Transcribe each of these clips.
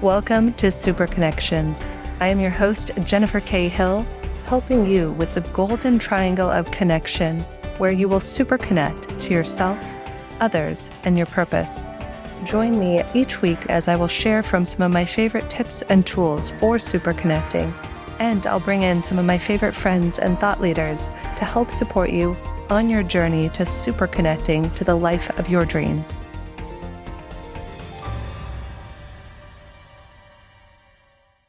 Welcome to Superconnections. I am your host, Jennifer K. Hill, helping you with the golden triangle of connection, where you will superconnect to yourself, others, and your purpose. Join me each week as I will share from some of my favorite tips and tools for superconnecting, and I'll bring in some of my favorite friends and thought leaders to help support you on your journey to superconnecting to the life of your dreams.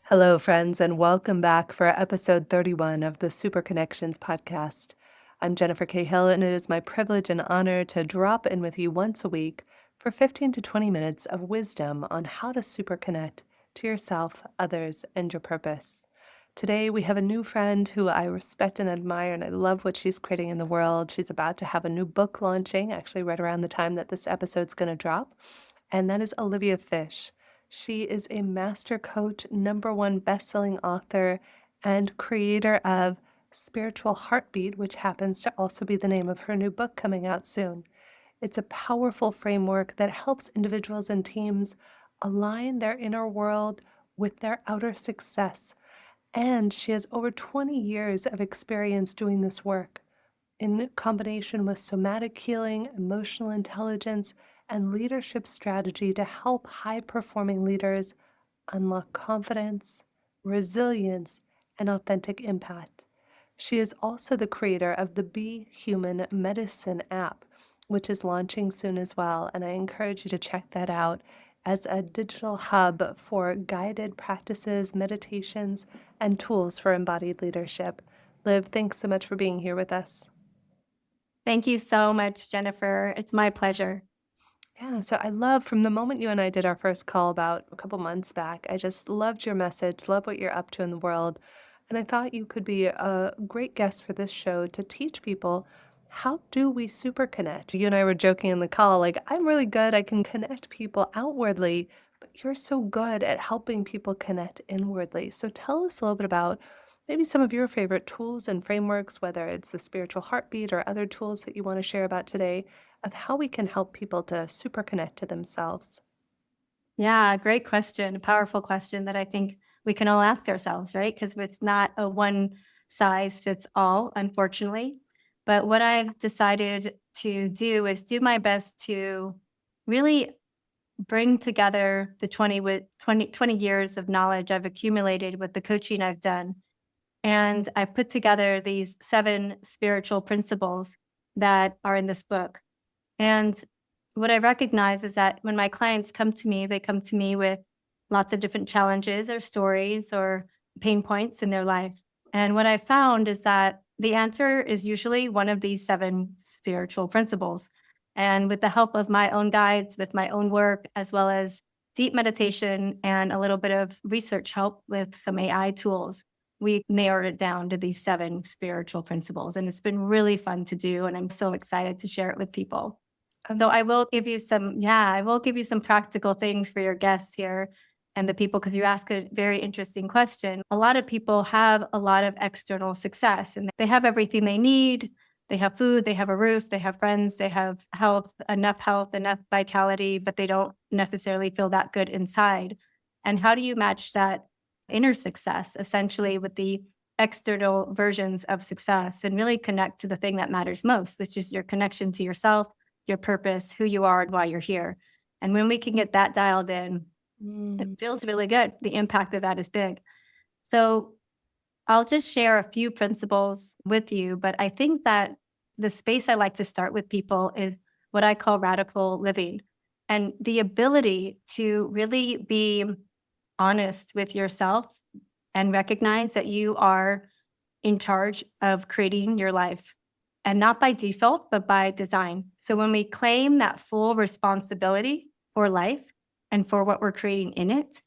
Hello, friends, and welcome back for episode 31 of the Superconnections podcast. I'm Jennifer K. Hill, and it is my privilege and honor to drop in with you once a week for 15 to 20 minutes of wisdom on how to superconnect to yourself, others, and your purpose. Today, we have a new friend who I respect and admire, and I love what she's creating in the world. She's about to have a new book launching, actually right around the time that this episode's going to drop, and that is Liv Fisch. She is a master coach, #1 bestselling author, and creator of Spiritual Heartbeat, which happens to also be the name of her new book coming out soon. It's a powerful framework that helps individuals and teams align their inner world with their outer success. And she has over 20 years of experience doing this work in combination with somatic healing, emotional intelligence, and leadership strategy to help high-performing leaders unlock confidence, resilience, and authentic impact. She is also the creator of the Be Human Medicine app, which is launching soon as well, and I encourage you to check that out as a digital hub for guided practices, meditations, and tools for embodied leadership. Liv, thanks so much for being here with us. Thank you so much, Jennifer. It's my pleasure. Yeah, so I love from the moment you and I did our first call about a couple months back, I just loved your message, love what you're up to in the world. And I thought you could be a great guest for this show to teach people how do we super connect? You and I were joking in the call, like, I'm really good, I can connect people outwardly, but you're so good at helping people connect inwardly. So tell us a little bit about maybe some of your favorite tools and frameworks, whether it's the spiritual heartbeat or other tools that you want to share about today, of how we can help people to super connect to themselves. Yeah, great question. A powerful question that I think we can all ask ourselves, right? Because it's not a one size fits all, unfortunately. But what I've decided to do is do my best to really bring together the 20 years of knowledge I've accumulated with the coaching I've done. And I put together these 7 spiritual principles that are in this book. And what I recognize is that when my clients come to me, they come to me with lots of different challenges or stories or pain points in their life. And what I found is that the answer is usually one of these 7 spiritual principles. And with the help of my own guides, with my own work, as well as deep meditation and a little bit of research help with some AI tools, we narrowed it down to these 7 spiritual principles. And it's been really fun to do. And I'm so excited to share it with people. So I will give you some practical things for your guests here and the people, because you ask a very interesting question. A lot of people have a lot of external success and they have everything they need. They have food, they have a roof, they have friends, they have health, enough vitality, but they don't necessarily feel that good inside. And how do you match that inner success essentially with the external versions of success and really connect to the thing that matters most, which is your connection to yourself, your purpose, who you are, and why you're here. And when we can get that dialed in, it feels really good. The impact of that is big. So I'll just share a few principles with you, but I think that the space I like to start with people is what I call radical living, and the ability to really be honest with yourself and recognize that you are in charge of creating your life, and not by default, but by design. So when we claim that full responsibility for life and for what we're creating in it,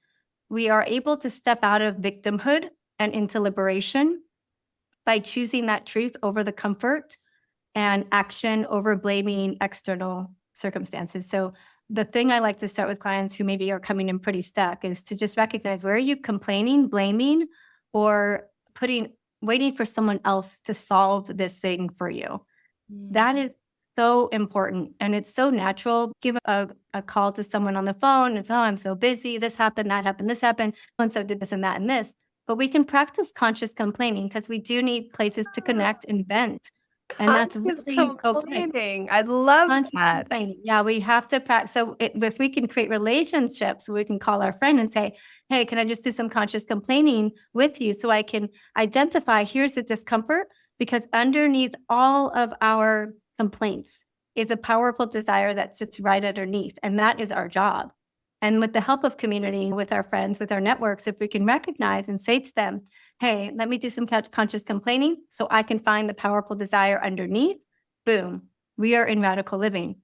we are able to step out of victimhood and into liberation by choosing that truth over the comfort and action over blaming external circumstances. So the thing I like to start with clients who maybe are coming in pretty stuck is to just recognize, where are you complaining, blaming, or waiting for someone else to solve this thing for you? That is so important and it's so natural. Give a call to someone on the phone and, oh, I'm so busy. This happened, that happened, this happened. And so did this and that and this. But we can practice conscious complaining because we do need places to connect and vent. And that's Conscious really okay. complaining. I love Conscious that. complaining. Yeah, we have to practice. So if we can create relationships, we can call our friend and say, hey, can I just do some conscious complaining with you so I can identify here's the discomfort? Because underneath all of our complaints is a powerful desire that sits right underneath. And that is our job. And with the help of community, with our friends, with our networks, if we can recognize and say to them, hey, let me do some conscious complaining so I can find the powerful desire underneath, boom, we are in radical living.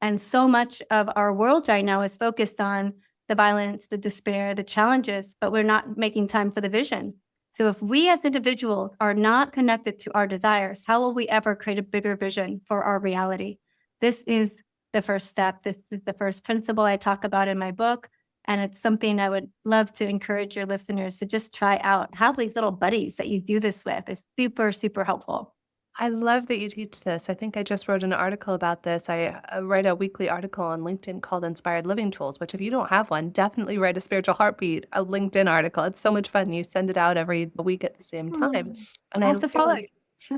And so much of our world right now is focused on the violence, the despair, the challenges, but we're not making time for the vision. So if we as individuals are not connected to our desires, how will we ever create a bigger vision for our reality? This is the first step. This is the first principle I talk about in my book. And it's something I would love to encourage your listeners to just try out. Have these little buddies that you do this with. It's super, super helpful. I love that you teach this. I think I just wrote an article about this. I write a weekly article on LinkedIn called Inspired Living Tools, which if you don't have one, definitely write a Spiritual Heartbeat, a LinkedIn article. It's so much fun. You send it out every week at the same time. And I'll have to follow you.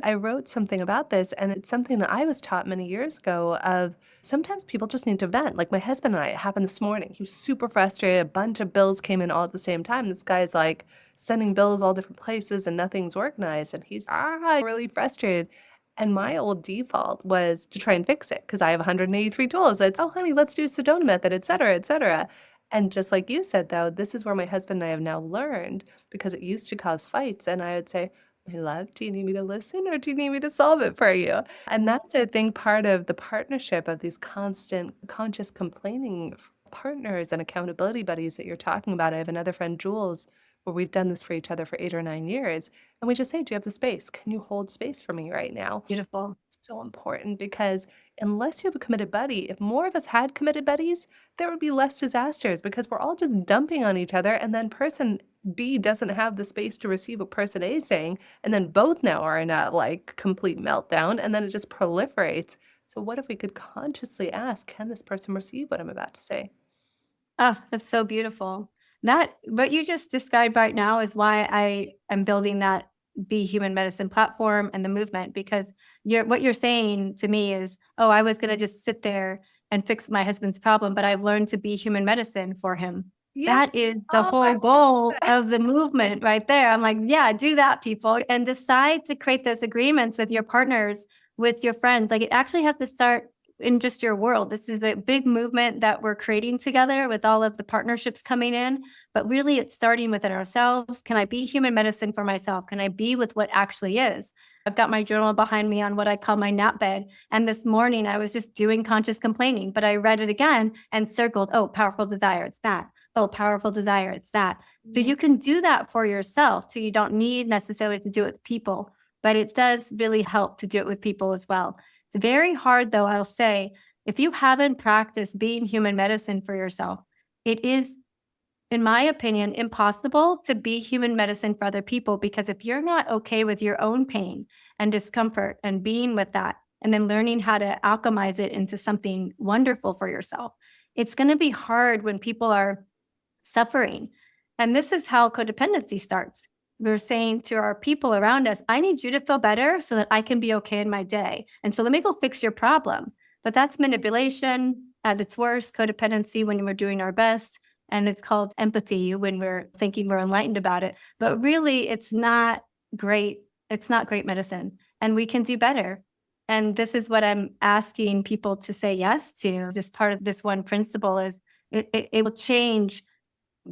I wrote something about this, and it's something that I was taught many years ago of sometimes people just need to vent. Like my husband and I, it happened this morning. He was super frustrated. A bunch of bills came in all at the same time. This guy's like sending bills all different places and nothing's organized. And he's really frustrated. And my old default was to try and fix it because I have 183 tools. It's, oh, honey, let's do Sedona method, et cetera, et cetera. And just like you said, though, this is where my husband and I have now learned because it used to cause fights. And I would say, my love, do you need me to listen or do you need me to solve it for you? And that's, I think, part of the partnership of these constant conscious complaining partners and accountability buddies that you're talking about. I have another friend, Jules, where we've done this for each other for 8 or 9 years. And we just say, do you have the space? Can you hold space for me right now? Beautiful. So important because unless you have a committed buddy, if more of us had committed buddies, there would be less disasters because we're all just dumping on each other. And then person B doesn't have the space to receive what person A is saying. And then both now are in a like complete meltdown. And then it just proliferates. So, what if we could consciously ask, can this person receive what I'm about to say? Oh, that's so beautiful. That what you just described right now is why I am building that Be Human Medicine platform and the movement because what you're saying to me is, oh, I was going to just sit there and fix my husband's problem, but I've learned to be human medicine for him. Yeah. That is the Oh, I whole love goal that. of the movement right there. I'm like, yeah, do that, people, and decide to create those agreements with your partners, with your friends. Like it actually has to start in just your world. This is a big movement that we're creating together with all of the partnerships coming in. But really, it's starting within ourselves. Can I be human medicine for myself? Can I be with what actually is? I've got my journal behind me on what I call my nap bed. And this morning, I was just doing conscious complaining, but I read it again and circled, oh, powerful desire, it's that. Oh, powerful desire, it's that. So you can do that for yourself. So you don't need necessarily to do it with people, but it does really help to do it with people as well. It's very hard, though, I'll say, if you haven't practiced being human medicine for yourself, it is, in my opinion, impossible to be human medicine for other people because if you're not okay with your own pain and discomfort and being with that, and then learning how to alchemize it into something wonderful for yourself, it's going to be hard when people are suffering. And this is how codependency starts. We're saying to our people around us, I need you to feel better so that I can be okay in my day. And so let me go fix your problem. But that's manipulation at its worst, codependency when we're doing our best. And it's called empathy when we're thinking we're enlightened about it. But really, it's not great. It's not great medicine. And we can do better. And this is what I'm asking people to say yes to. Just part of this one principle is it will change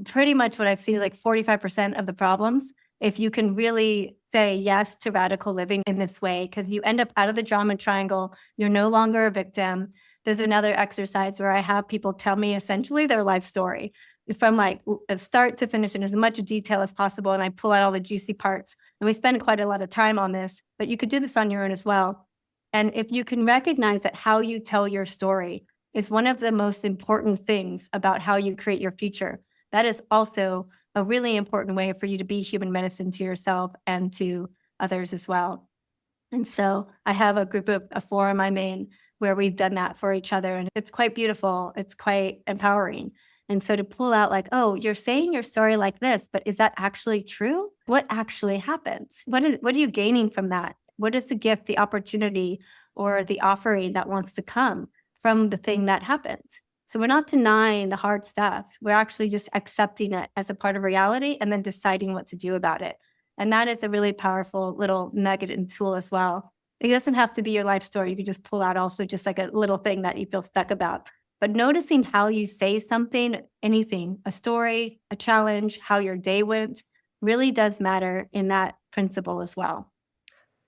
pretty much what I've seen, like 45% of the problems, if you can really say yes to radical living in this way, because you end up out of the drama triangle. You're no longer a victim. There's another exercise where I have people tell me essentially their life story from like start to finish in as much detail as possible. And I pull out all the juicy parts. And we spend quite a lot of time on this, but you could do this on your own as well. And if you can recognize that how you tell your story is one of the most important things about how you create your future, that is also a really important way for you to be human medicine to yourself and to others as well. And so I have a forum I'm in where we've done that for each other. And it's quite beautiful. It's quite empowering. And so to pull out, like, oh, you're saying your story like this, but is that actually true? What actually happens? What are you gaining from that? What is the gift, the opportunity, or the offering that wants to come from the thing that happened? So we're not denying the hard stuff. We're actually just accepting it as a part of reality and then deciding what to do about it. And that is a really powerful little nugget and tool as well. It doesn't have to be your life story. You could just pull out also just like a little thing that you feel stuck about. But noticing how you say something, anything, a story, a challenge, how your day went, really does matter in that principle as well.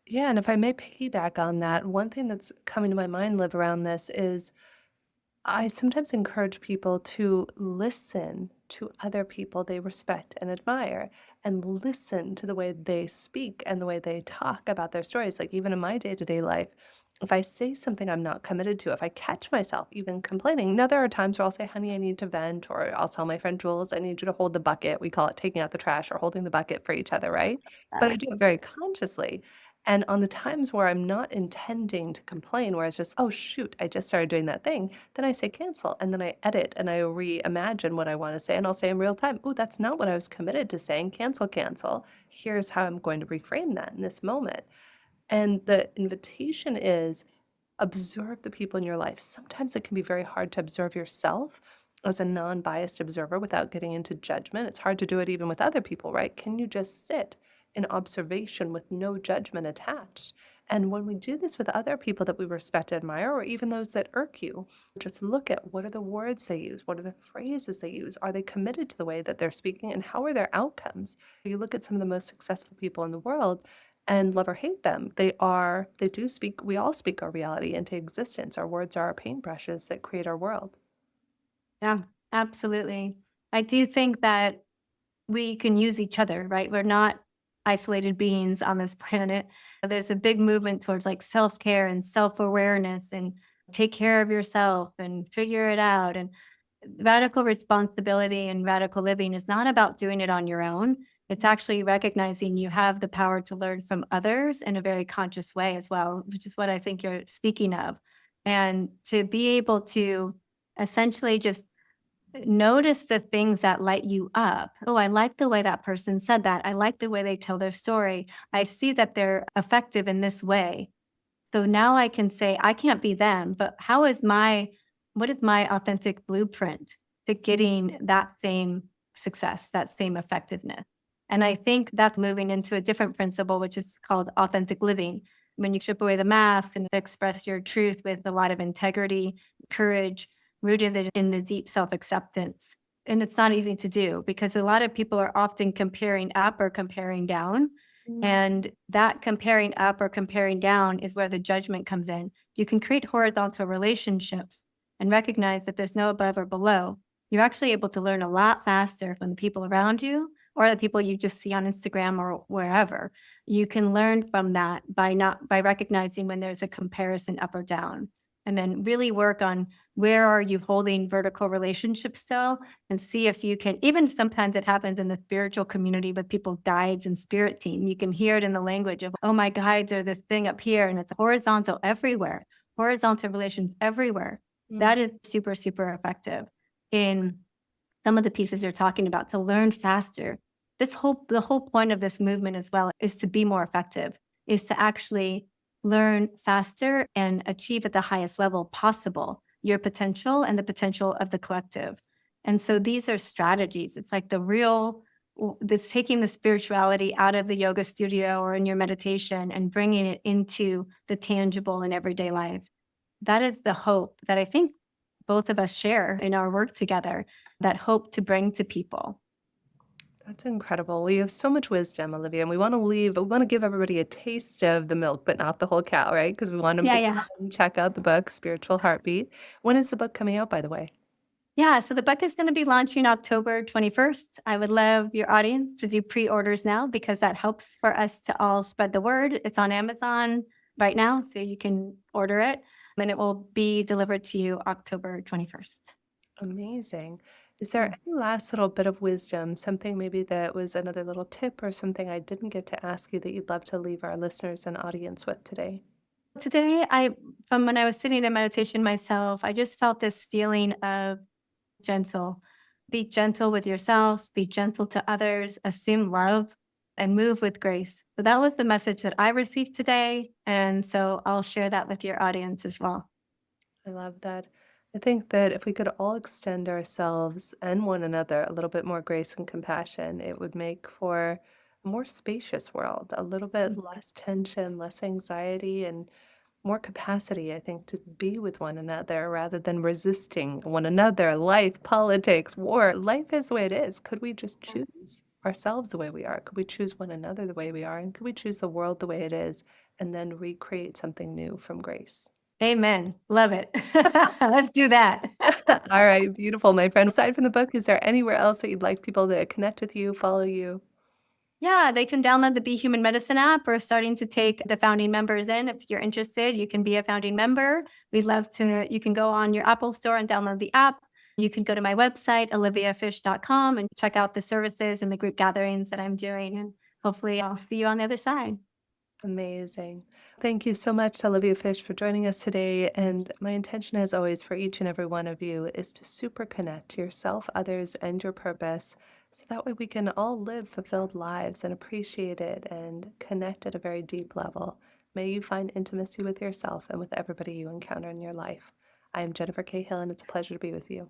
Yeah, and if I may piggyback on that, one thing that's coming to my mind, Liv, around this is I sometimes encourage people to listen to other people they respect and admire and listen to the way they speak and the way they talk about their stories. Like, even in my day to day life, if I say something I'm not committed to, if I catch myself even complaining, now there are times where I'll say, honey, I need to vent, or I'll tell my friend Jules, I need you to hold the bucket. We call it taking out the trash or holding the bucket for each other, right? But I do it very consciously. And on the times where I'm not intending to complain, where it's just, oh, shoot, I just started doing that thing, then I say cancel. And then I edit and I reimagine what I want to say. And I'll say in real time, oh, that's not what I was committed to saying. Cancel, cancel. Here's how I'm going to reframe that in this moment. And the invitation is observe the people in your life. Sometimes it can be very hard to observe yourself as a non biased observer without getting into judgment. It's hard to do it even with other people, right? Can you just sit in observation with no judgment attached? And when we do this with other people that we respect and admire, or even those that irk you, just look at what are the words they use? What are the phrases they use? Are they committed to the way that they're speaking? And how are their outcomes? You look at some of the most successful people in the world, and love or hate them, they do speak, we all speak our reality into existence. Our words are our paintbrushes that create our world. Yeah, absolutely. I do think that we can use each other, right? We're not isolated beings on this planet. There's a big movement towards like self care and self awareness and take care of yourself and figure it out. And radical responsibility and radical living is not about doing it on your own. It's actually recognizing you have the power to learn from others in a very conscious way as well, which is what I think you're speaking of. And to be able to essentially just notice the things that light you up. Oh, I like the way that person said that. I like the way they tell their story. I see that they're effective in this way. So now I can say, I can't be them, but what is my authentic blueprint to getting that same success, that same effectiveness? And I think that's moving into a different principle, which is called authentic living. When you strip away the mask and express your truth with a lot of integrity, courage, rooted in the deep self acceptance. And it's not easy to do because a lot of people are often comparing up or comparing down. And that comparing up or comparing down is where the judgment comes in. You can create horizontal relationships and recognize that there's no above or below. You're actually able to learn a lot faster from the people around you or the people you just see on Instagram or wherever. You can learn from that by recognizing when there's a comparison up or down. And then really work on where are you holding vertical relationships still and see if you can, even sometimes it happens in the spiritual community with people guides and spirit team. You can hear it in the language of, oh, my guides are this thing up here, and it's horizontal everywhere, horizontal relations everywhere. Mm. That is super, super effective in some of the pieces you're talking about to learn faster. The whole point of this movement as well is to be more effective, is to actually learn faster and achieve at the highest level possible your potential and the potential of the collective. And so these are strategies. It's like this taking the spirituality out of the yoga studio or in your meditation and bringing it into the tangible in everyday life. That is the hope that I think both of us share in our work together, that hope to bring to people. That's incredible. We have so much wisdom, Olivia, and we want to give everybody a taste of the milk, but not the whole cow, right? Because we want them Yeah, to yeah. check out the book, Spiritual Heartbeat. When is the book coming out, by the way? Yeah, so the book is going to be launching October 21st. I would love your audience to do pre-orders now because that helps for us to all spread the word. It's on Amazon right now, so you can order it, and it will be delivered to you October 21st. Amazing. Is there any last little bit of wisdom, something maybe that was another little tip or something I didn't get to ask you that you'd love to leave our listeners and audience with today? Today, from when I was sitting in meditation myself, I just felt this feeling of gentle. Be gentle with yourselves, be gentle to others, assume love, and move with grace. So that was the message that I received today. And so I'll share that with your audience as well. I love that. I think that if we could all extend ourselves and one another a little bit more grace and compassion, it would make for a more spacious world, a little bit less tension, less anxiety, and more capacity, I think, to be with one another rather than resisting one another. Life, politics, war, life is the way it is. Could we just choose ourselves the way we are? Could we choose one another the way we are? And could we choose the world the way it is and then recreate something new from grace? Amen. Love it. Let's do that. All right, beautiful, my friend. Aside from the book, is there anywhere else that you'd like people to connect with you, follow you? Yeah, they can download the Be Human Medicine app. We're starting to take the founding members in. If you're interested, you can be a founding member. We'd love to, you can go on your Apple store and download the app. You can go to my website, oliviafish.com, and check out the services and the group gatherings that I'm doing. And hopefully, I'll see you on the other side. Amazing. Thank you so much to Liv Fisch for joining us today. And my intention, as always, for each and every one of you is to super connect yourself, others, and your purpose. So that way we can all live fulfilled lives and appreciate it and connect at a very deep level. May you find intimacy with yourself and with everybody you encounter in your life. I am Jennifer Cahill, and it's a pleasure to be with you.